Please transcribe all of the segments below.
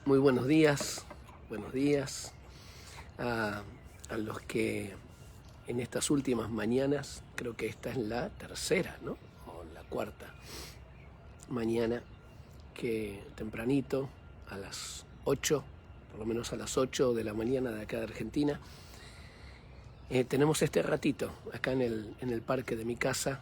Muy buenos días a los que en estas últimas mañanas, creo que esta es la tercera, ¿no? O la cuarta mañana, que tempranito, a las 8, por lo menos a las 8 de la mañana de acá de Argentina, tenemos este ratito acá en el parque de mi casa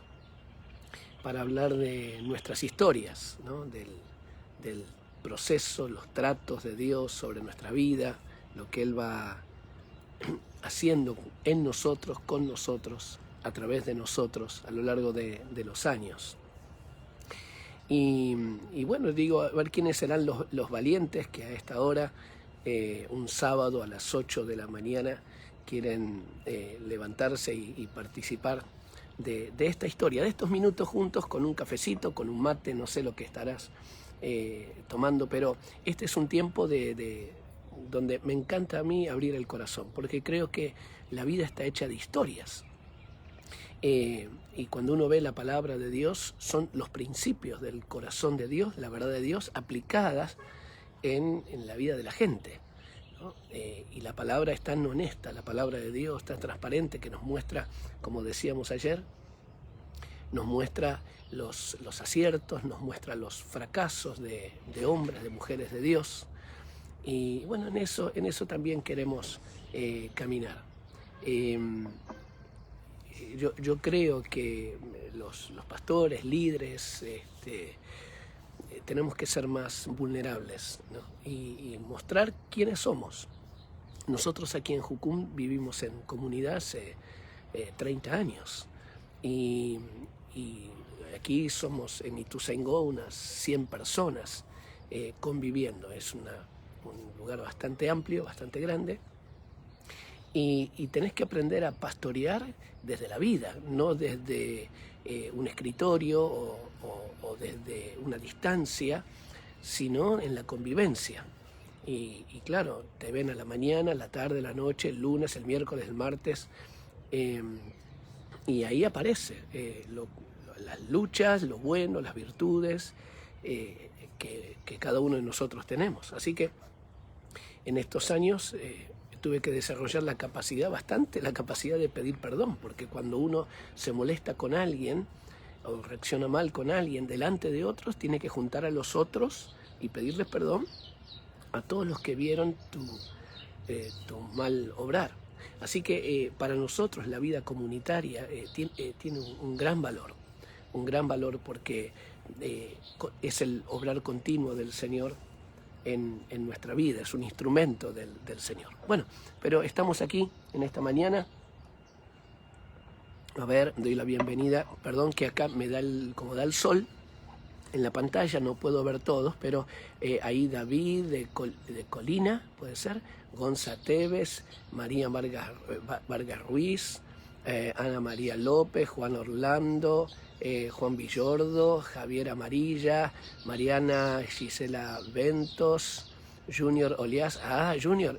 para hablar de nuestras historias, ¿no? Del proceso, los tratos de Dios sobre nuestra vida, lo que Él va haciendo en nosotros, con nosotros, a través de nosotros, a lo largo de los años. Y bueno, digo, a ver quiénes serán los valientes que a esta hora, un sábado a las 8 de la mañana, quieren levantarse y participar de esta historia, de estos minutos juntos con un cafecito, con un mate, no sé lo que estarás tomando, pero este es un tiempo donde me encanta a mí abrir el corazón, porque creo que la vida está hecha de historias. Y cuando uno ve la palabra de Dios, son los principios del corazón de Dios, la verdad de Dios, aplicadas en la vida de la gente, ¿no? Y la palabra es tan honesta, la palabra de Dios tan transparente, que nos muestra, como decíamos ayer, nos muestra los aciertos, nos muestra los fracasos de hombres, de mujeres de Dios. Y bueno, en eso también queremos caminar. Yo creo que los pastores, líderes, tenemos que ser más vulnerables, ¿no? Y mostrar quiénes somos. Nosotros aquí en Jucum vivimos en comunidad hace 30 años y aquí somos en Ituzaingó unas 100 personas conviviendo. Es un lugar bastante amplio, bastante grande. Y tenés que aprender a pastorear desde la vida, no desde un escritorio o desde una distancia, sino en la convivencia. Y claro, te ven a la mañana, a la tarde, a la noche, el lunes, el miércoles, el martes, y ahí aparece las luchas, lo bueno, las virtudes que cada uno de nosotros tenemos. Así que en estos años tuve que desarrollar la capacidad de pedir perdón, porque cuando uno se molesta con alguien o reacciona mal con alguien delante de otros, tiene que juntar a los otros y pedirles perdón a todos los que vieron tu mal obrar. Así que para nosotros la vida comunitaria tiene un gran valor porque es el obrar continuo del Señor en nuestra vida, es un instrumento del Señor. Bueno, pero estamos aquí en esta mañana. A ver, doy la bienvenida, perdón que acá me da como da el sol en la pantalla, no puedo ver todos, pero ahí David de Colina, puede ser, Gonza Tevez, María Vargas Ruiz, Ana María López, Juan Orlando, Juan Villordo, Javier Amarilla, Mariana Gisela Ventos, Junior Olias. Junior,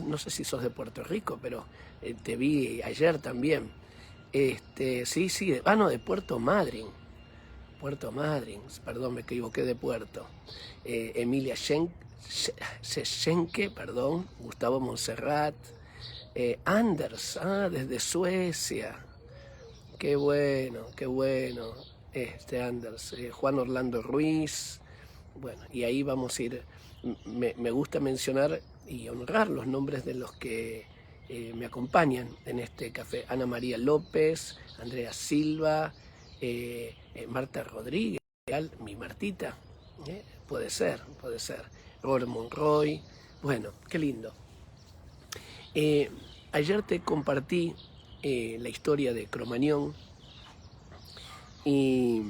no sé si sos de Puerto Rico, pero te vi ayer también. Sí, no, de Puerto Madryn, perdón, me equivoqué de puerto. Emilia Schenke, perdón, Gustavo Monserrat, Anders, desde Suecia. Qué bueno, Anders, Juan Orlando Ruiz. Bueno, y ahí vamos a ir. Me gusta mencionar y honrar los nombres de los que me acompañan en este café. Ana María López, Andrea Silva, Marta Rodríguez, mi Martita, puede ser. Robert Monroy. Bueno, qué lindo. Ayer te compartí la historia de Cromañón y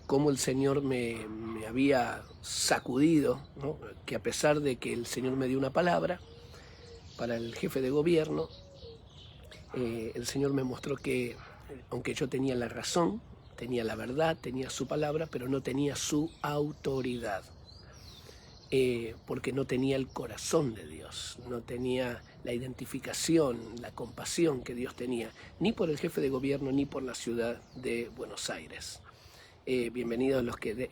cómo el Señor me había sacudido, ¿no? Que a pesar de que el Señor me dio una palabra para el jefe de gobierno, el Señor me mostró que aunque yo tenía la razón, tenía la verdad, tenía su palabra, pero no tenía su autoridad. Porque no tenía el corazón de Dios, no tenía la identificación, la compasión que Dios tenía, ni por el jefe de gobierno, ni por la ciudad de Buenos Aires. bienvenidos los que de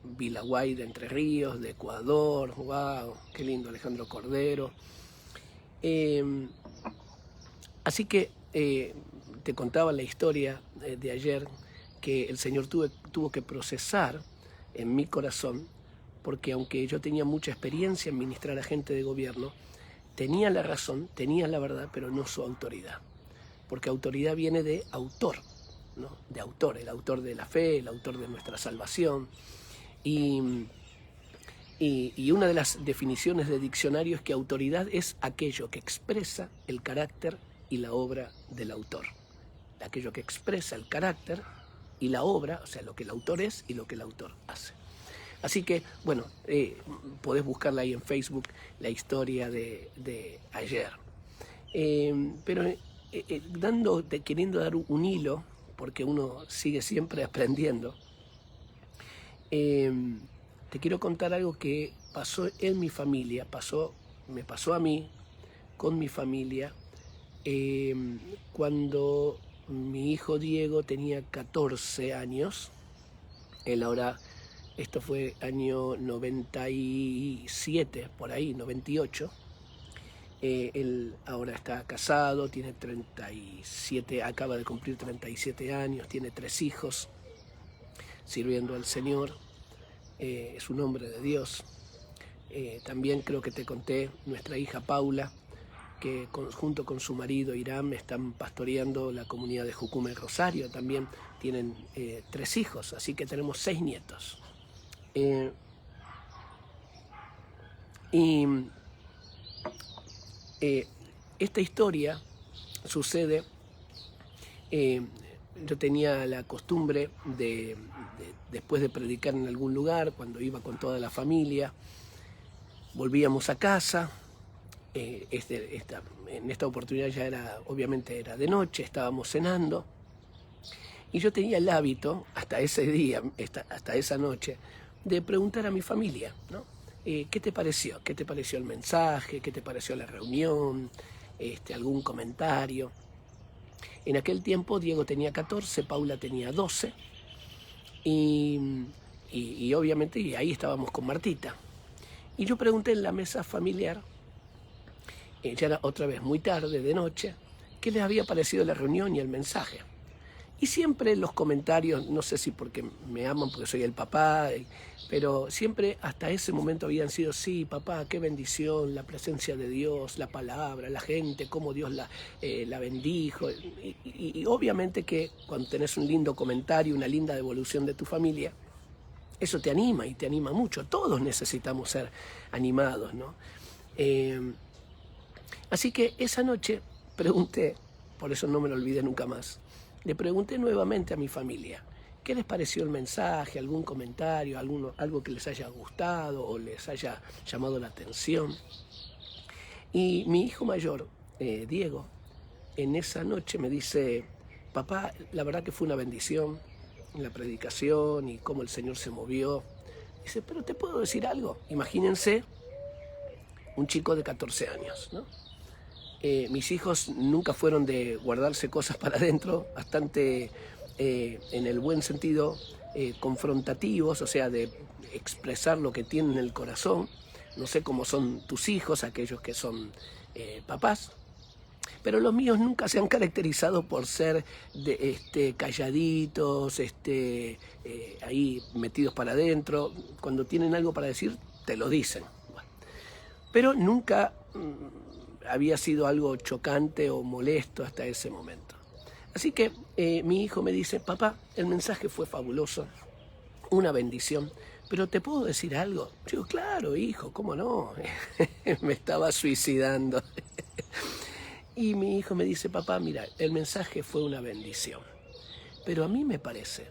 Villaguay de Entre Ríos, de Ecuador. Wow, qué lindo, Alejandro Cordero. Así que te contaba la historia de ayer, que el Señor tuvo que procesar en mi corazón, porque aunque yo tenía mucha experiencia en ministrar a gente de gobierno, tenía la razón, tenía la verdad, pero no su autoridad. Porque autoridad viene de autor, ¿no? De autor, el autor de la fe, el autor de nuestra salvación. Y una de las definiciones de diccionario es que autoridad es aquello que expresa el carácter y la obra del autor. Aquello que expresa el carácter y la obra, o sea, lo que el autor es y lo que el autor hace. Así que, bueno, podés buscarla ahí en Facebook, la historia de ayer. Pero queriendo dar un hilo, porque uno sigue siempre aprendiendo, te quiero contar algo que pasó en mi familia, me pasó a mí, con mi familia, cuando mi hijo Diego tenía 14 años. Él ahora, esto fue año 97, por ahí, 98. Él ahora está casado, tiene 37, acaba de cumplir 37 años, tiene 3 hijos, sirviendo al Señor. Es un hombre de Dios. También creo que te conté, nuestra hija Paula, que junto con su marido Irán están pastoreando la comunidad de Jucuma y Rosario. También tienen 3 hijos, así que tenemos 6 nietos. Esta historia sucede, yo tenía la costumbre de después de predicar en algún lugar, cuando iba con toda la familia, volvíamos a casa. En esta oportunidad ya obviamente era de noche, estábamos cenando, y yo tenía el hábito, hasta ese día, hasta esa noche, de preguntar a mi familia, ¿no? ¿Qué te pareció? ¿Qué te pareció el mensaje? ¿Qué te pareció la reunión? ¿Algún comentario? En aquel tiempo Diego tenía 14, Paula tenía 12, y obviamente ahí estábamos con Martita. Y yo pregunté en la mesa familiar, ya era otra vez muy tarde, de noche, qué les había parecido la reunión y el mensaje. Y siempre los comentarios, no sé si porque me aman, porque soy el papá, pero siempre hasta ese momento habían sido: sí, papá, qué bendición, la presencia de Dios, la palabra, la gente, cómo Dios la bendijo. Y obviamente que cuando tenés un lindo comentario, una linda devolución de tu familia, eso te anima, y te anima mucho. Todos necesitamos ser animados, ¿no? Así que esa noche pregunté, por eso no me lo olvidé nunca más, le pregunté nuevamente a mi familia, ¿qué les pareció el mensaje? ¿Algún comentario? ¿Algo que les haya gustado o les haya llamado la atención? Y mi hijo mayor, Diego, en esa noche me dice: papá, la verdad que fue una bendición la predicación y cómo el Señor se movió. Dice: pero ¿te puedo decir algo? Imagínense un chico de 14 años, ¿no? Mis hijos nunca fueron de guardarse cosas para adentro, bastante en el buen sentido confrontativos, o sea, de expresar lo que tienen en el corazón. No sé cómo son tus hijos, aquellos que son papás, pero los míos nunca se han caracterizado por ser calladitos, ahí metidos para adentro. Cuando tienen algo para decir, te lo dicen. Bueno, pero nunca había sido algo chocante o molesto hasta ese momento. Así que mi hijo me dice: papá, el mensaje fue fabuloso, una bendición, pero ¿te puedo decir algo? Yo digo: claro, hijo, ¿cómo no? Me estaba suicidando. Y mi hijo me dice: papá, mira, el mensaje fue una bendición, pero a mí me parece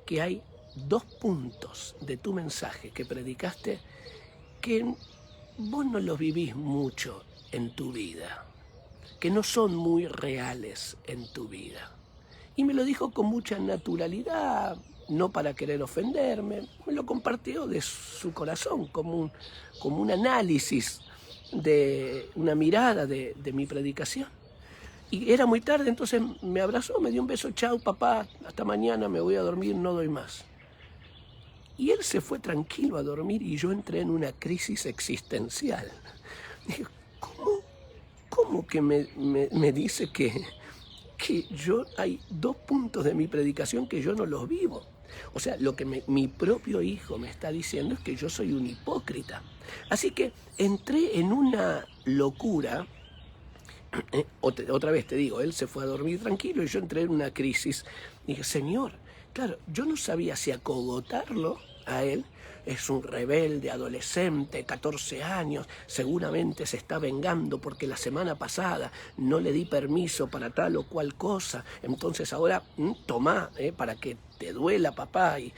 que hay 2 puntos de tu mensaje que predicaste que vos no los vivís mucho en tu vida, que no son muy reales en tu vida. Y me lo dijo con mucha naturalidad, no para querer ofenderme, me lo compartió de su corazón, como un análisis, de una mirada de mi predicación. Y era muy tarde, entonces me abrazó, me dio un beso: chau papá, hasta mañana, me voy a dormir, no doy más. Y él se fue tranquilo a dormir y yo entré en una crisis existencial. Dije, ¿cómo que me dice que yo hay 2 puntos de mi predicación que yo no los vivo? O sea, lo que mi propio hijo me está diciendo es que yo soy un hipócrita. Así que entré en una locura. Otra vez te digo, él se fue a dormir tranquilo y yo entré en una crisis. Dije, Señor, claro, yo no sabía si acogotarlo a él. Es un rebelde, adolescente, 14 años, seguramente se está vengando porque la semana pasada no le di permiso para tal o cual cosa, entonces ahora tomá, para que te duela, papá, y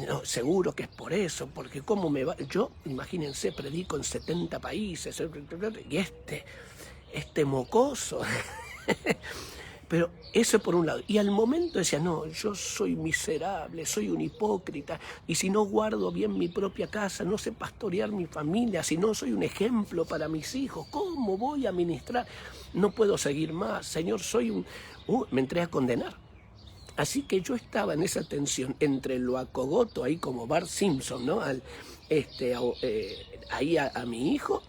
no, seguro que es por eso, porque cómo me va, yo, imagínense, predico en 70 países, y este mocoso... Pero eso por un lado. Y al momento decía, no, yo soy miserable, soy un hipócrita, y si no guardo bien mi propia casa, no sé pastorear mi familia, si no soy un ejemplo para mis hijos, ¿cómo voy a ministrar? No puedo seguir más, Señor, soy un... me entré a condenar. Así que yo estaba en esa tensión entre lo acogoto ahí como Bart Simpson, ¿no? Ahí a mi hijo,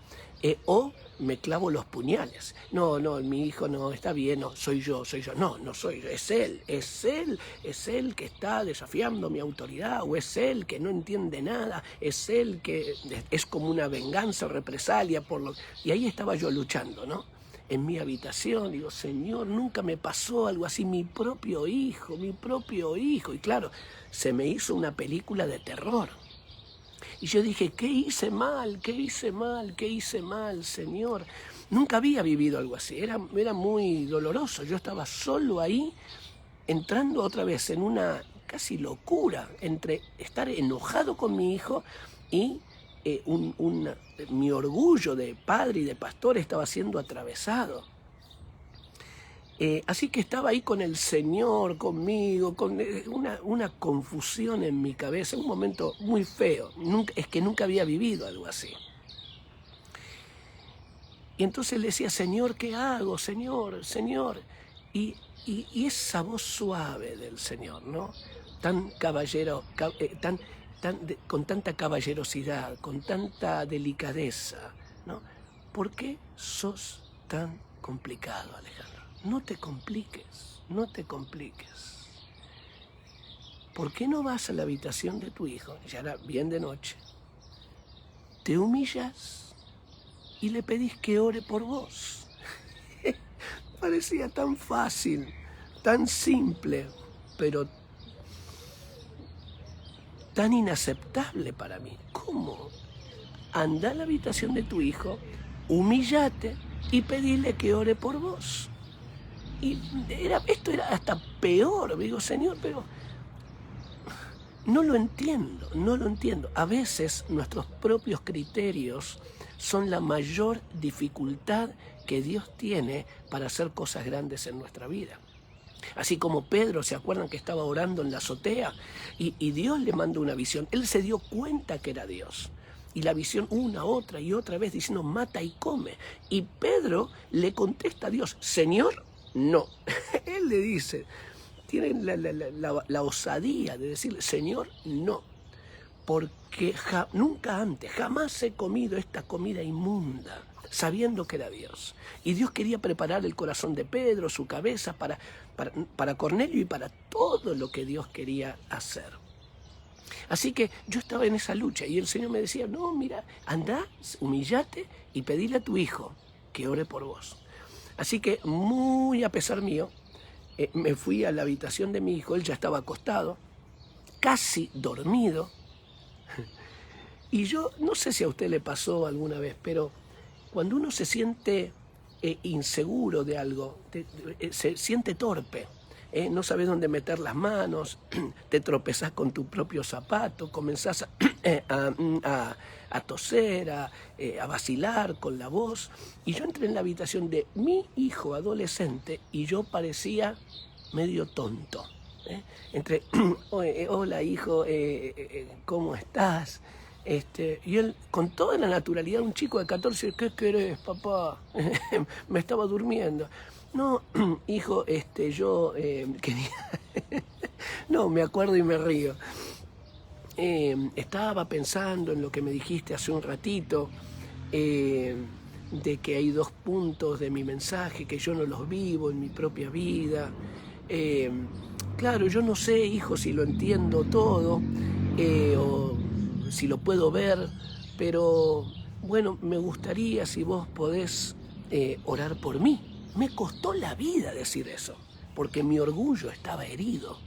o me clavo los puñales. No, mi hijo no, está bien, no, soy yo. No soy yo, es él que está desafiando mi autoridad, o es él que no entiende nada, es él que es como una venganza, represalia por lo... Y ahí estaba yo luchando, ¿no? En mi habitación, digo, Señor, nunca me pasó algo así, mi propio hijo. Y claro, se me hizo una película de terror. Y yo dije, ¿qué hice mal, Señor? Nunca había vivido algo así, era muy doloroso. Yo estaba solo ahí, entrando otra vez en una casi locura, entre estar enojado con mi hijo y mi orgullo de padre y de pastor estaba siendo atravesado. Así que estaba ahí con el Señor, conmigo, con una confusión en mi cabeza, un momento muy feo. Es que nunca había vivido algo así. Y entonces le decía, Señor, ¿qué hago? Señor. Y esa voz suave del Señor, ¿no? Tan caballero, con tanta caballerosidad, con tanta delicadeza, ¿no? ¿Por qué sos tan complicado, Alejandro? No te compliques. ¿Por qué no vas a la habitación de tu hijo? Ya era bien de noche. Te humillas y le pedís que ore por vos. Parecía tan fácil, tan simple, pero tan inaceptable para mí. ¿Cómo? Anda a la habitación de tu hijo, humíllate y pedile que ore por vos. Y esto era hasta peor. Digo, Señor, pero no lo entiendo. A veces nuestros propios criterios son la mayor dificultad que Dios tiene para hacer cosas grandes en nuestra vida. Así como Pedro, ¿se acuerdan que estaba orando en la azotea? Y Dios le mandó una visión. Él se dio cuenta que era Dios. Y la visión otra y otra vez diciendo, mata y come. Y Pedro le contesta a Dios, Señor, no. Él le dice, tiene la osadía de decirle, Señor, no. Porque nunca antes, jamás he comido esta comida inmunda, sabiendo que era Dios. Y Dios quería preparar el corazón de Pedro, su cabeza, para Cornelio y para todo lo que Dios quería hacer. Así que yo estaba en esa lucha y el Señor me decía, no, mira, andá, humillate y pedile a tu hijo que ore por vos. Así que, muy a pesar mío, me fui a la habitación de mi hijo, él ya estaba acostado, casi dormido. Y yo, no sé si a usted le pasó alguna vez, pero cuando uno se siente inseguro de algo, se siente torpe, no sabes dónde meter las manos, te tropezás con tu propio zapato, comenzás a toser, a vacilar con la voz. Y yo entré en la habitación de mi hijo adolescente y yo parecía medio tonto. Entre, hola hijo, ¿cómo estás? Y él, con toda la naturalidad, un chico de 14, ¿qué querés, papá? Me estaba durmiendo. No, hijo, yo quería... No, me acuerdo y me río. estaba pensando en lo que me dijiste hace un ratito, de que hay 2 puntos de mi mensaje que yo no los vivo en mi propia vida. Claro, yo no sé, hijo, si lo entiendo todo o si lo puedo ver, pero bueno, me gustaría si vos podés orar por mí. Me costó la vida decir eso, porque mi orgullo estaba herido.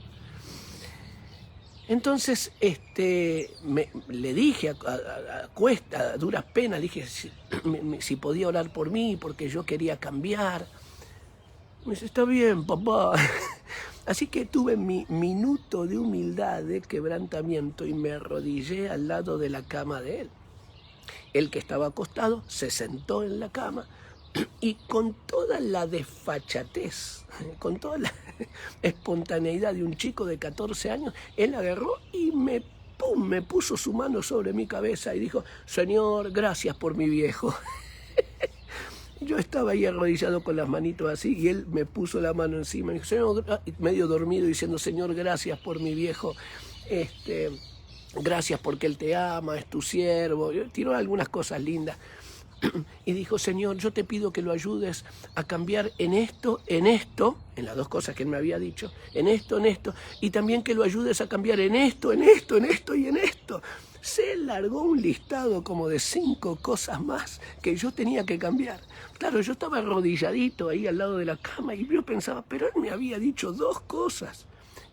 Entonces le dije a cuesta, a duras penas, dije si podía orar por mí, porque yo quería cambiar. Me dice, está bien, papá. Así que tuve mi minuto de humildad, de quebrantamiento, y me arrodillé al lado de la cama de él. Él, que estaba acostado, se sentó en la cama y con toda la desfachatez, con toda la espontaneidad de un chico de 14 años, él agarró y me puso su mano sobre mi cabeza y dijo, Señor, gracias por mi viejo. Yo estaba ahí arrodillado con las manitos así y él me puso la mano encima y dijo, Señor, medio dormido, diciendo, Señor, gracias por mi viejo, gracias porque él te ama, es tu siervo. Tiró algunas cosas lindas. Y dijo, Señor, yo te pido que lo ayudes a cambiar en esto, en las 2 cosas que él me había dicho, en esto, y también que lo ayudes a cambiar en esto y en esto. Se largó un listado como de 5 cosas más que yo tenía que cambiar. Claro, yo estaba arrodilladito ahí al lado de la cama y yo pensaba, pero él me había dicho 2 cosas.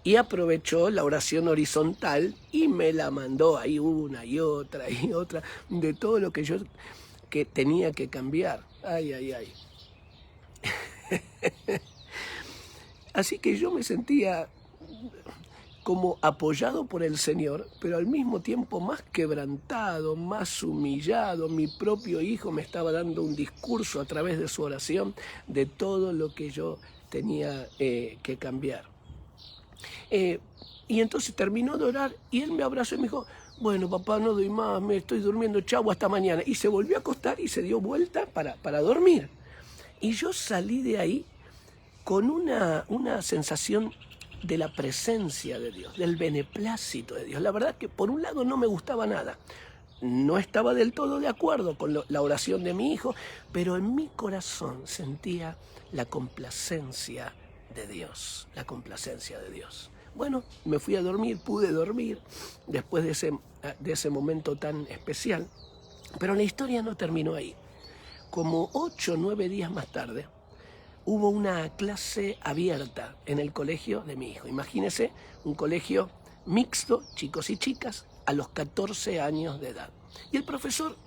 Y aprovechó la oración horizontal y me la mandó ahí una y otra de todo lo que yo que tenía que cambiar. Ay. Así que yo me sentía como apoyado por el Señor, pero al mismo tiempo más quebrantado, más humillado. Mi propio hijo me estaba dando un discurso a través de su oración de todo lo que yo tenía que cambiar. Y entonces terminó de orar y él me abrazó y me dijo, bueno, papá, no doy más, me estoy durmiendo, chau, hasta mañana. Y se volvió a acostar y se dio vuelta para dormir. Y yo salí de ahí con una sensación de la presencia de Dios, del beneplácito de Dios. La verdad que por un lado no me gustaba nada. No estaba del todo de acuerdo con la oración de mi hijo, pero en mi corazón sentía la complacencia de Dios, la complacencia de Dios. Bueno, me fui a dormir, pude dormir después de ese momento tan especial, pero la historia no terminó ahí. Como 8 o 9 días más tarde, hubo una clase abierta en el colegio de mi hijo. Imagínense, un colegio mixto, chicos y chicas, a los 14 años de edad. Y el profesor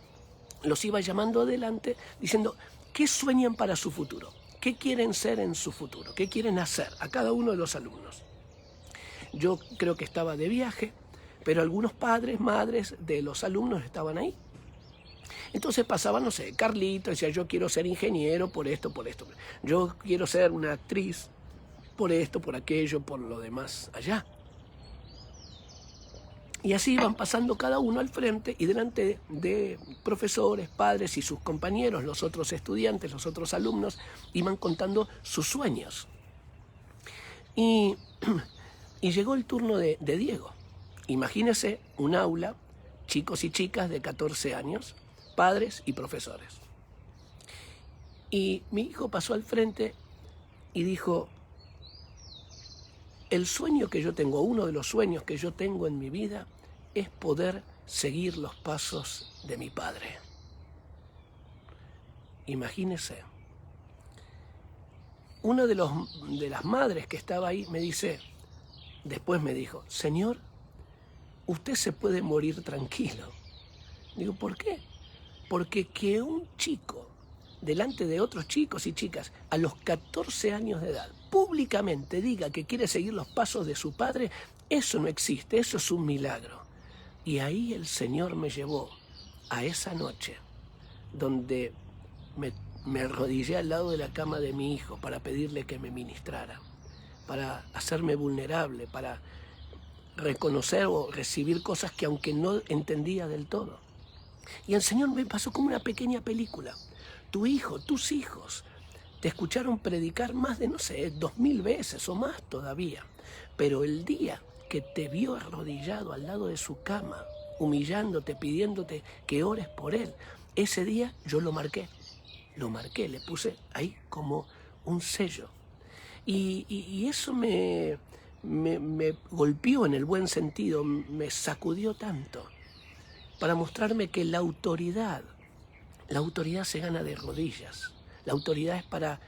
los iba llamando adelante diciendo, ¿qué sueñan para su futuro? ¿Qué quieren ser en su futuro? ¿Qué quieren hacer a cada uno de los alumnos? Yo creo que estaba de viaje, pero algunos padres, madres de los alumnos estaban ahí. Entonces pasaba, no sé, Carlito decía, yo quiero ser ingeniero por esto. Yo quiero ser una actriz por esto, por aquello, por lo demás allá. Y así iban pasando cada uno al frente y delante de profesores, padres y sus compañeros, los otros estudiantes, los otros alumnos, iban contando sus sueños. Y llegó el turno de Diego. Imagínese un aula, chicos y chicas de 14 años, padres y profesores. Y mi hijo pasó al frente y dijo, el sueño que yo tengo, uno de los sueños que yo tengo en mi vida, es poder seguir los pasos de mi padre. Imagínese. Una de las madres que estaba ahí después me dijo, Señor, usted se puede morir tranquilo. Digo, ¿por qué? Porque que un chico, delante de otros chicos y chicas, a los 14 años de edad, públicamente diga que quiere seguir los pasos de su padre, eso no existe, eso es un milagro. Y ahí el Señor me llevó a esa noche, donde me arrodillé al lado de la cama de mi hijo para pedirle que me ministrara, para hacerme vulnerable, para reconocer o recibir cosas que aunque no entendía del todo. Y el Señor me pasó como una pequeña película. Tu hijo, tus hijos, te escucharon predicar más de, 2000 veces o más todavía. Pero el día que te vio arrodillado al lado de su cama, humillándote, pidiéndote que ores por él. Ese día yo lo marqué, le puse ahí como un sello. Y eso me golpeó en el buen sentido, me sacudió tanto, para mostrarme que la autoridad se gana de rodillas. La autoridad es para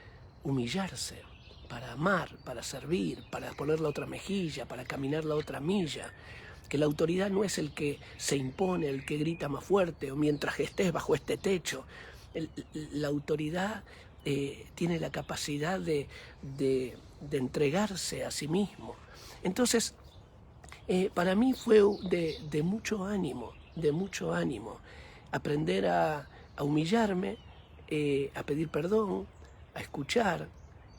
humillarse, para amar, para servir, para poner la otra mejilla, para caminar la otra milla. Que la autoridad no es el que se impone, el que grita más fuerte, o mientras estés bajo este techo. La autoridad tiene la capacidad de entregarse a sí mismo. Entonces, para mí fue de mucho ánimo, aprender a humillarme, a pedir perdón, a escuchar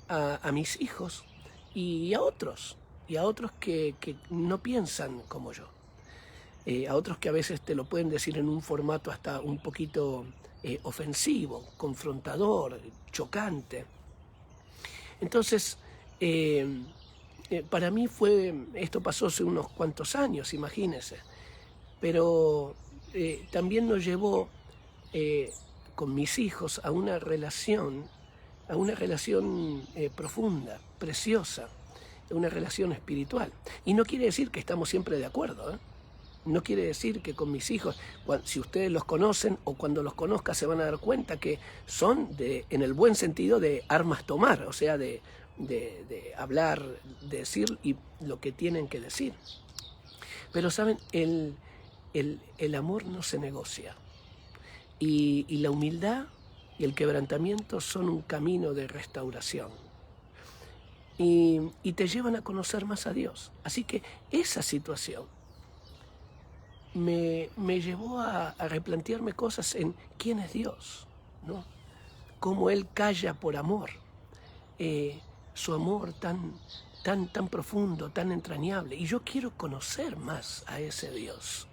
a mis hijos y a otros que no piensan como yo, a otros que a veces te lo pueden decir en un formato hasta un poquito ofensivo, confrontador, chocante. Entonces, para mí esto pasó hace unos cuantos años, imagínense, pero también nos llevó con mis hijos a una relación profunda, preciosa, una relación espiritual. Y no quiere decir que estamos siempre de acuerdo, ¿eh? No quiere decir que con mis hijos, si ustedes los conocen o cuando los conozcan se van a dar cuenta que son, en el buen sentido, de armas tomar, o sea, de hablar, de decir y lo que tienen que decir. Pero, ¿saben? El amor no se negocia. Y la humildad y el quebrantamiento son un camino de restauración. Y te llevan a conocer más a Dios. Así que esa situación me llevó a replantearme cosas en quién es Dios, ¿no? Cómo Él calla por amor, su amor tan profundo, tan entrañable. Y yo quiero conocer más a ese Dios.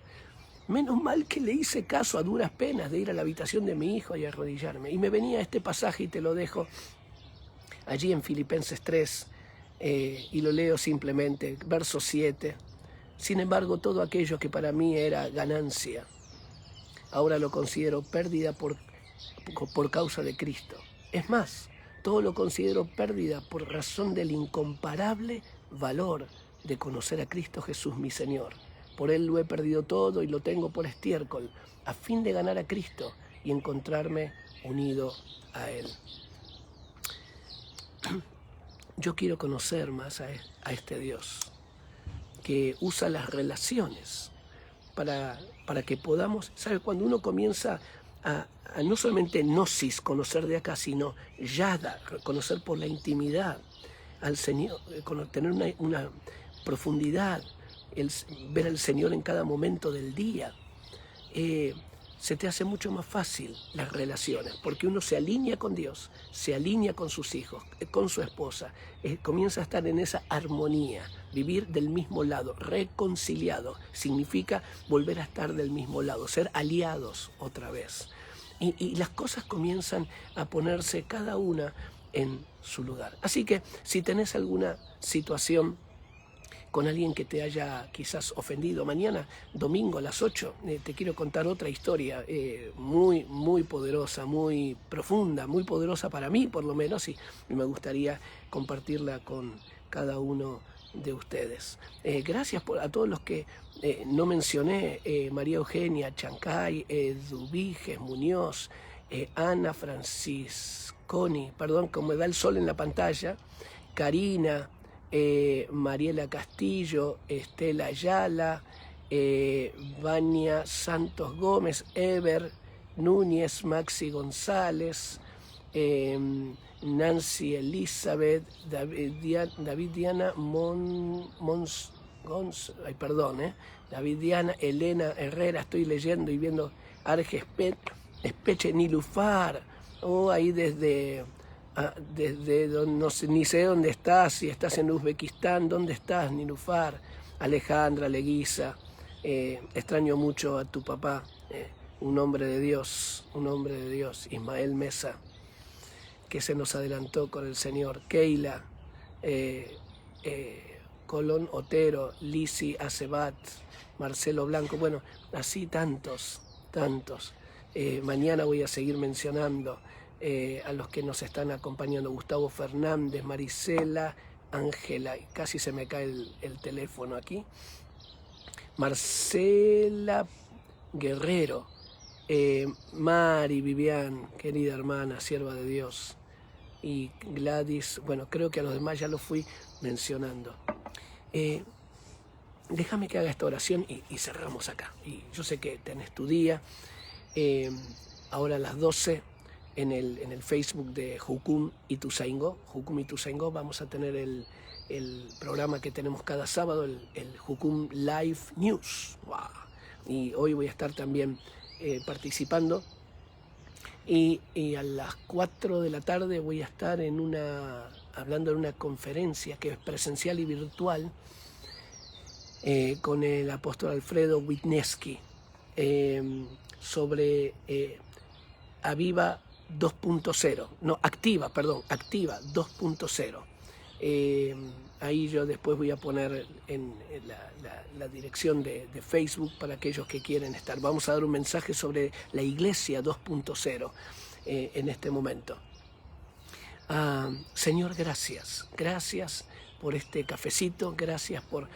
Menos mal que le hice caso a duras penas de ir a la habitación de mi hijo y arrodillarme. Y me venía este pasaje y te lo dejo allí en Filipenses 3, y lo leo simplemente, verso 7. Sin embargo, todo aquello que para mí era ganancia, ahora lo considero pérdida por causa de Cristo. Es más, todo lo considero pérdida por razón del incomparable valor de conocer a Cristo Jesús mi Señor. Por Él lo he perdido todo y lo tengo por estiércol, a fin de ganar a Cristo y encontrarme unido a Él. Yo quiero conocer más a este Dios, que usa las relaciones para que podamos, ¿sabe? Cuando uno comienza a no solamente gnosis, conocer de acá, sino yada, conocer por la intimidad al Señor, tener una profundidad, ver al Señor en cada momento del día, se te hace mucho más fácil las relaciones, porque uno se alinea con Dios, se alinea con sus hijos, con su esposa, comienza a estar en esa armonía, vivir del mismo lado, reconciliado, significa volver a estar del mismo lado, ser aliados otra vez. Y las cosas comienzan a ponerse cada una en su lugar. Así que si tenés alguna situación con alguien que te haya quizás ofendido, mañana, domingo a las 8, te quiero contar otra historia muy, muy poderosa, muy profunda, muy poderosa para mí por lo menos, y me gustaría compartirla con cada uno de ustedes. Gracias a todos los que no mencioné, María Eugenia Chancay, Dubiges Muñoz, Ana Francisconi, perdón, como me da el sol en la pantalla, Karina, Mariela Castillo, Estela Ayala, Vania Santos Gómez, Ever Núñez, Maxi González, Nancy Elizabeth, David Diana David Diana, Elena Herrera, estoy leyendo y viendo Arge Espeche Nilufar, ahí desde donde no sé, ni sé dónde estás, si estás en Uzbekistán, ¿dónde estás, Nilufar? Alejandra Leguiza, extraño mucho a tu papá, un hombre de Dios, Ismael Mesa, que se nos adelantó con el Señor, Keila, Colón Otero, Lisi Acebat, Marcelo Blanco, bueno, así tantos. Mañana voy a seguir mencionando a los que nos están acompañando: Gustavo Fernández, Marisela, Ángela, casi se me cae el teléfono aquí, Marcela Guerrero, Mari, Vivian, querida hermana, sierva de Dios, y Gladys. Bueno, creo que a los demás ya los fui mencionando. Déjame que haga esta oración y cerramos acá. Y yo sé que tenés tu día. Ahora a las 12 en el Facebook de Jucum Ituzaingó, vamos a tener el programa que tenemos cada sábado, el Jucum Live News. ¡Wow! Y hoy voy a estar también participando. Y a las 4 de la tarde voy a estar hablando en una conferencia que es presencial y virtual con el apóstol Alfredo Witneski sobre Activa 2.0. Ahí yo después voy a poner en la dirección de Facebook para aquellos que quieren estar. Vamos a dar un mensaje sobre la Iglesia 2.0 en este momento. Señor, gracias por este cafecito, gracias por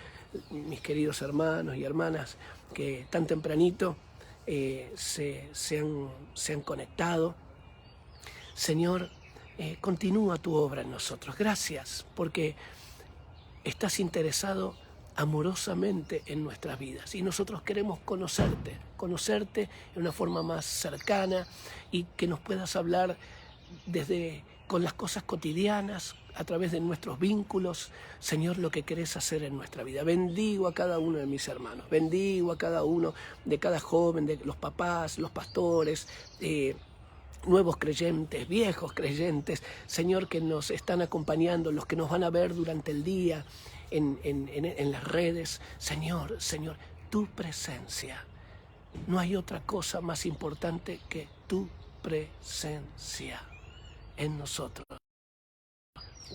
mis queridos hermanos y hermanas que tan tempranito se han conectado. Señor, continúa tu obra en nosotros. Gracias porque estás interesado amorosamente en nuestras vidas y nosotros queremos conocerte de una forma más cercana y que nos puedas hablar con las cosas cotidianas, a través de nuestros vínculos. Señor, lo que querés hacer en nuestra vida. Bendigo a cada uno de mis hermanos, bendigo a cada uno de cada joven, de los papás, los pastores, nuevos creyentes, viejos creyentes, Señor, que nos están acompañando, los que nos van a ver durante el día en las redes. Señor, tu presencia. No hay otra cosa más importante que tu presencia en nosotros.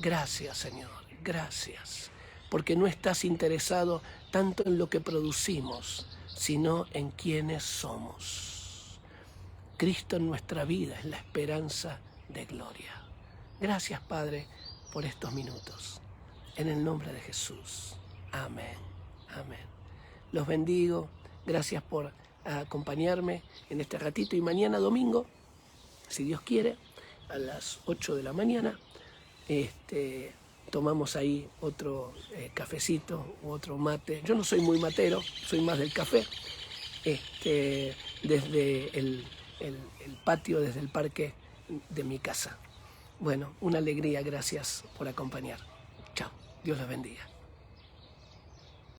Gracias, Señor, gracias, porque no estás interesado tanto en lo que producimos, sino en quienes somos. Cristo en nuestra vida es la esperanza de gloria. Gracias, Padre, por estos minutos. En el nombre de Jesús. Amén. Amén. Los bendigo. Gracias por acompañarme en este ratito. Y mañana domingo, si Dios quiere, a las 8 de la mañana, tomamos ahí otro cafecito u otro mate. Yo no soy muy matero, soy más del café. Desde el patio, desde el parque de mi casa. Bueno, una alegría, gracias por acompañar. Chao, Dios los bendiga.